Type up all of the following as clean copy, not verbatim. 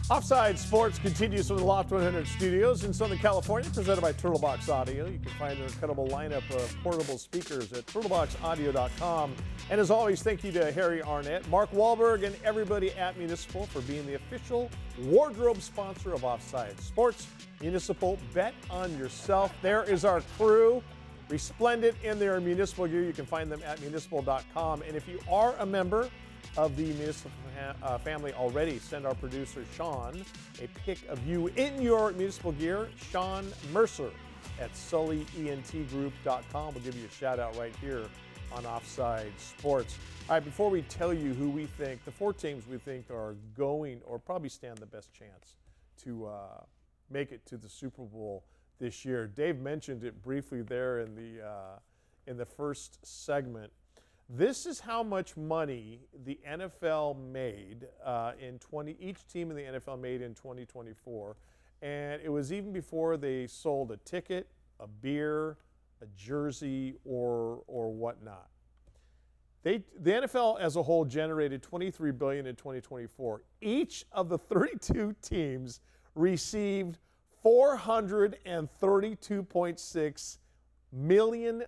Offside Sports continues from the Loft 100 studios in Southern California, presented by Turtlebox Audio. You can find their incredible lineup of portable speakers at turtleboxaudio.com. And as always, thank you to Harry Arnett, Mark Wahlberg, and everybody at Municipal for being the official wardrobe sponsor of Offside Sports. Municipal, bet on yourself. There is our crew, resplendent in their Municipal gear. You can find them at municipal.com. And if you are a member of the Municipal family already, send our producer Sean a pic of you in your Municipal gear. Sean Mercer at sullyentgroup.com will give you a shout out right here on Offside Sports. All right, before we tell you who we think, the four teams we think are going or probably stand the best chance to make it to the Super Bowl this year. Dave mentioned it briefly there in the first segment. This is how much money the NFL made each team in the NFL made in 2024. And it was even before they sold a ticket, a beer, a jersey, or whatnot. The NFL as a whole generated $23 billion in 2024. Each of the 32 teams received $432.6 million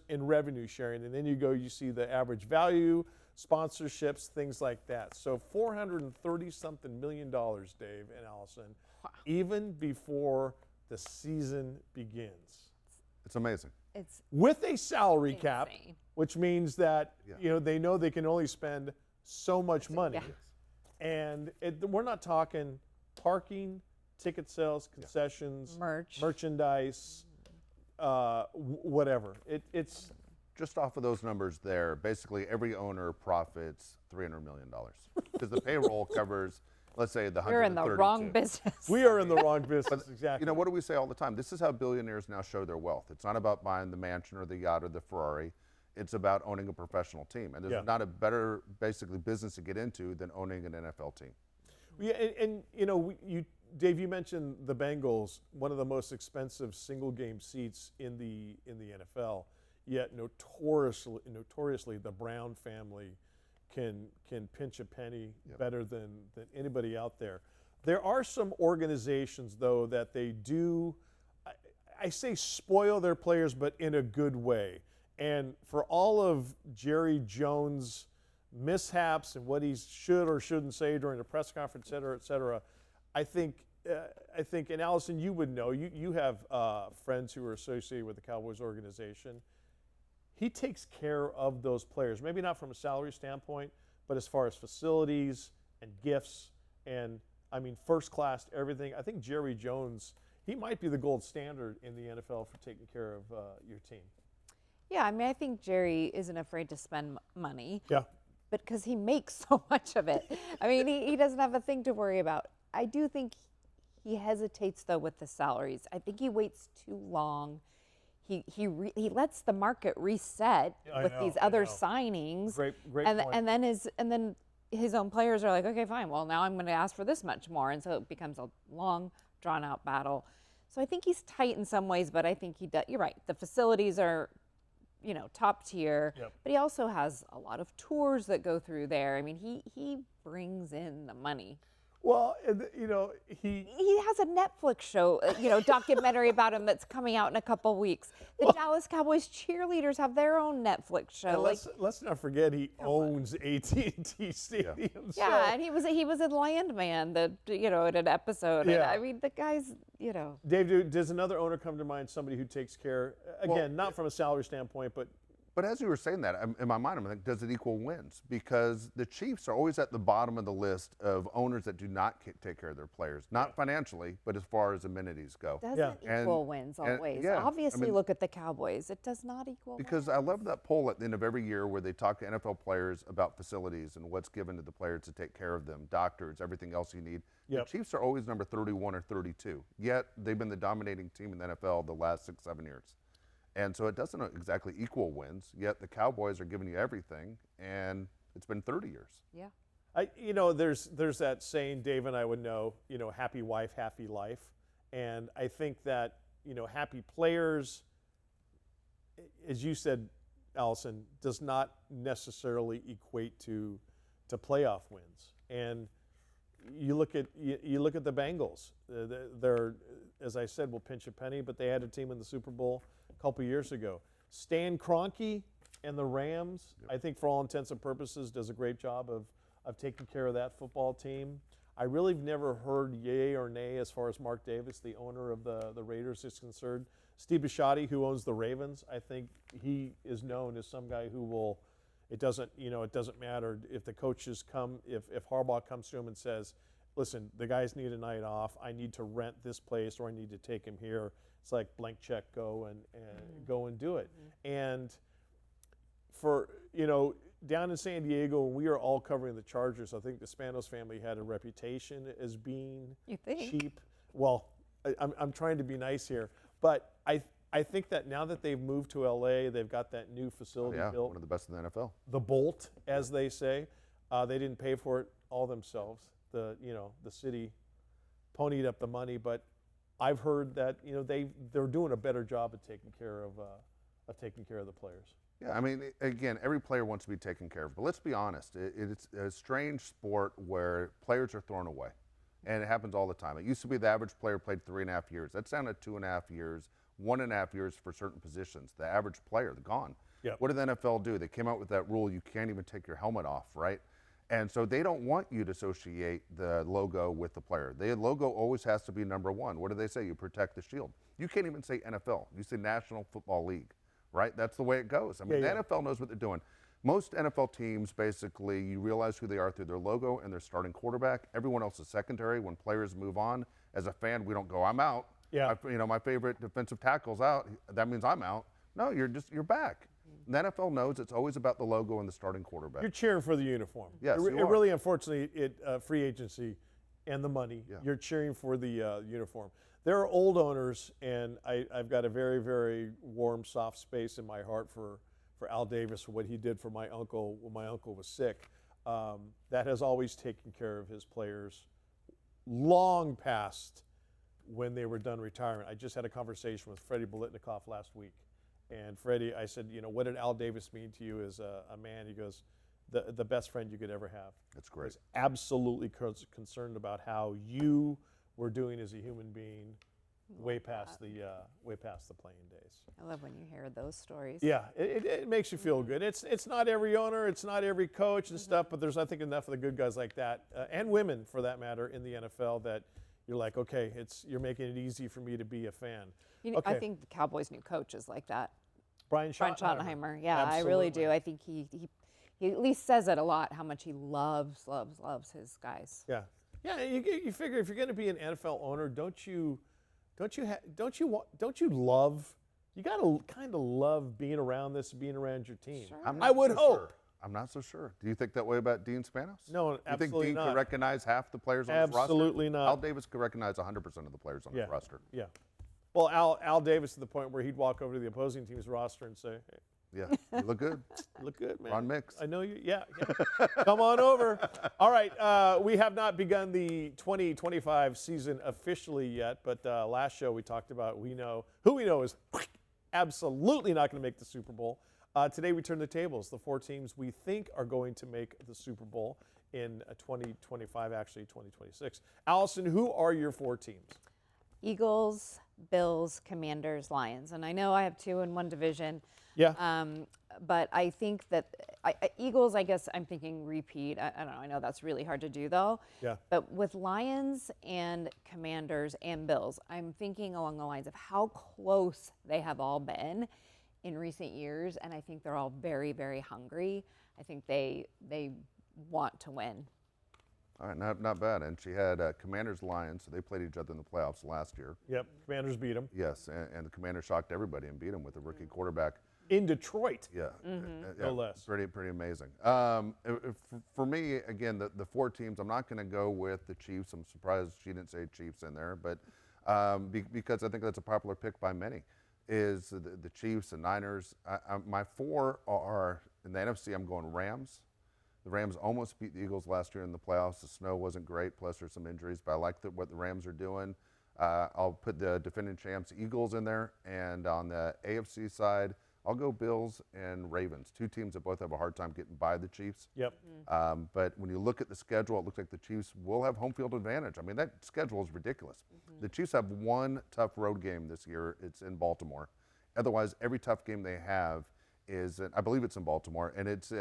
in revenue sharing, and then you see the average value, sponsorships, things like that. So $430-something million, Dave and Allison, wow, even before the season begins. It's amazing. It's with a salary cap, which means that they know they can only spend so much money, and we're not talking parking, ticket sales, concessions, merchandise. Whatever. It's just off of those numbers there, basically every owner profits $300 million because the payroll covers, let's say, the 132. You're in the wrong business. We are in the wrong business, exactly. You know, what do we say all the time? This is how billionaires now show their wealth. It's not about buying the mansion or the yacht or the Ferrari. It's about owning a professional team. And there's not a better, basically, business to get into than owning an NFL team. Yeah, and Dave, you mentioned the Bengals, one of the most expensive single-game seats in the NFL. Yet notoriously, the Brown family can pinch a penny better than anybody out there. There are some organizations, though, that they do, I say spoil their players, but in a good way. And for all of Jerry Jones' mishaps and what he should or shouldn't say during the press conference, et cetera, I think, and Allison, you would know, you have friends who are associated with the Cowboys organization. He takes care of those players, maybe not from a salary standpoint, but as far as facilities and gifts and, first class everything. I think Jerry Jones, he might be the gold standard in the NFL for taking care of your team. Yeah, I think Jerry isn't afraid to spend money. Yeah. But because he makes so much of it. He doesn't have a thing to worry about. I do think he hesitates, though, with the salaries. I think he waits too long. He lets the market reset with these other signings. Great and point. And then his own players are like, okay, fine. Well, now I'm going to ask for this much more, and so it becomes a long, drawn-out battle. So I think he's tight in some ways, but I think he does. You're right. The facilities are, top tier. Yep. But he also has a lot of tours that go through there. He brings in the money. Well, he has a Netflix show, documentary about him that's coming out in a couple weeks. The Dallas Cowboys cheerleaders have their own Netflix show. Let's not forget he owns AT&T Stadium. Yeah, and he was a landman in an episode. Yeah. And, the guy's, Dave, does another owner come to mind, somebody who takes care, again, not from a salary standpoint, but as you were saying that, in my mind, I'm like, does it equal wins? Because the Chiefs are always at the bottom of the list of owners that do not take care of their players. Not financially, but as far as amenities go. Doesn't equal wins always. Obviously, look at the Cowboys. It does not equal because wins. I love that poll at the end of every year where they talk to NFL players about facilities and what's given to the players to take care of them, doctors, everything else you need. Yep. The Chiefs are always number 31 or 32, yet they've been the dominating team in the NFL the last 6-7 years. And so it doesn't exactly equal wins, yet the Cowboys are giving you everything, and it's been 30 years. Yeah. There's that saying, Dave and I would know, happy wife, happy life. And I think that, happy players, as you said, Allison, does not necessarily equate to playoff wins. And you look at the Bengals. They're, as I said, will pinch a penny, but they had a team in the Super Bowl a couple years ago. Stan Kroenke and the Rams, I think for all intents and purposes, does a great job of taking care of that football team. I really have never heard yay or nay as far as Mark Davis, the owner of the Raiders, is concerned. Steve Bisciotti, who owns the Ravens, I think he is known as some guy who will. It doesn't matter if the coaches come, if Harbaugh comes to him and says, listen, the guys need a night off, I need to rent this place or I need to take him here. It's like blank check, go and go and do it. And for, down in San Diego, when we were all covering the Chargers, I think the Spanos family had a reputation as being cheap. Well, I'm trying to be nice here, but I think that now that they've moved to LA, they've got that new facility built. One of the best in the NFL. The Bolt, as they say. They didn't pay for it all themselves. The city ponied up the money, but I've heard that they're doing a better job of taking care of the players. Yeah, I mean, again, every player wants to be taken care of, but let's be honest. It's a strange sport where players are thrown away, and it happens all the time. It used to be the average player played 3.5 years. That's down to 2.5 years. 1.5 years for certain positions. The average player, they're gone. Yep. What did the NFL do? They came out with that rule, you can't even take your helmet off, right? And so they don't want you to associate the logo with the player. The logo always has to be number one. What do they say? You protect the shield. You can't even say NFL. You say National Football League, right? That's the way it goes. I mean, the NFL knows what they're doing. Most NFL teams, basically, you realize who they are through their logo and their starting quarterback. Everyone else is secondary. When players move on, as a fan, we don't go, I'm out. Yeah. My favorite defensive tackle's out. That means I'm out. No, you're back. The NFL knows it's always about the logo and the starting quarterback. You're cheering for the uniform. Yes, it really, unfortunately, free agency and the money. Yeah. You're cheering for the uniform. There are old owners, and I've got a very, very warm, soft space in my heart for Al Davis for what he did for my uncle when my uncle was sick. That has always taken care of his players long past when they were done retiring. I just had a conversation with Freddie Bolitnikoff last week. And Freddie, I said, what did Al Davis mean to you as a man? He goes, the best friend you could ever have. That's great. He was absolutely concerned about how you were doing as a human being way past the playing days. I love when you hear those stories. Yeah, it makes you feel good. It's not every owner, it's not every coach and stuff, but there's, I think, enough of the good guys like that, and women for that matter, in the NFL that you're like, okay, you're making it easy for me to be a fan. I think the Cowboys' new coach is like that. Brian Schottenheimer. Yeah, Absolutely. I really do. I think he at least says it a lot, how much he loves his guys. Yeah. Yeah, you figure if you're going to be an NFL owner, don't you love, you got to kind of love being around your team. Sure. I would hope. Sure. I'm not so sure. Do you think that way about Dean Spanos? No, absolutely not. You think Dean could recognize half the players on his roster? Absolutely not. Al Davis could recognize 100% of the players on his roster. Yeah. Well, Al Davis to the point where he'd walk over to the opposing team's roster and say, hey, yeah, you look good. You look good, man. Ron Mix. I know you. Yeah. Come on over. All right. We have not begun the 2025 season officially yet, but last show we talked about who we know is absolutely not going to make the Super Bowl. Today we turn the tables. The 4 teams we think are going to make the Super Bowl in 2025, actually 2026. Allison, who are your 4 teams? Eagles, Bills, Commanders, Lions. And I know I have 2 in one division. Yeah. But I think that Eagles, I guess I'm thinking repeat. I don't know. I know that's really hard to do, though. Yeah. But with Lions and Commanders and Bills, I'm thinking along the lines of how close they have all been in recent years. And I think they're all very, very hungry. I think they want to win. All right, not bad. And she had Commanders Lions, so they played each other in the playoffs last year. Yep. Commanders beat them. Yes, and the Commanders shocked everybody and beat them with a rookie quarterback. In Detroit. Yeah, no less. Pretty amazing. For me, again, the 4 teams, I'm not going to go with the Chiefs. I'm surprised she didn't say Chiefs in there, but because I think that's a popular pick by many, is the Chiefs and Niners. My 4 are, in the NFC, I'm going Rams. The Rams almost beat the Eagles last year in the playoffs. The snow wasn't great, plus there's some injuries, but I like what the Rams are doing. I'll put the defending champs Eagles in there, and on the AFC side, I'll go Bills and Ravens, two teams that both have a hard time getting by the Chiefs. Yep. But when you look at the schedule, it looks like the Chiefs will have home field advantage. I mean, that schedule is ridiculous. The Chiefs have one tough road game this year. It's in Baltimore. Otherwise, every tough game they have is, I believe it's in Baltimore, and it's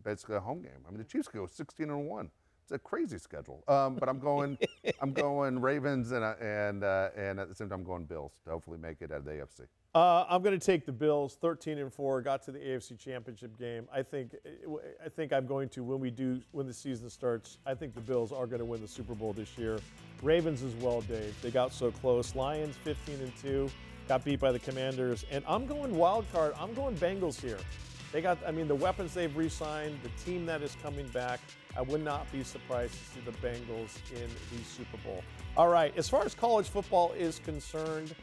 basically a home game. I mean, the Chiefs go 16-1. It's a crazy schedule. But I'm going Ravens, and at the same time I'm going Bills to hopefully make it out of the AFC. I'm going to take the Bills, 13-4, got to the AFC Championship game. I think I'm going to, when the season starts, I think the Bills are going to win the Super Bowl this year. Ravens as well, Dave. They got so close. Lions 15-2, got beat by the Commanders. And I'm going wild card. I'm going Bengals here. They got, the weapons they've re-signed, the team that is coming back. I would not be surprised to see the Bengals in the Super Bowl. All right, as far as college football is concerned,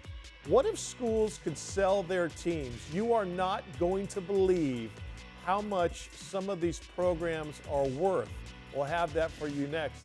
what if schools could sell their teams? You are not going to believe how much some of these programs are worth. We'll have that for you next.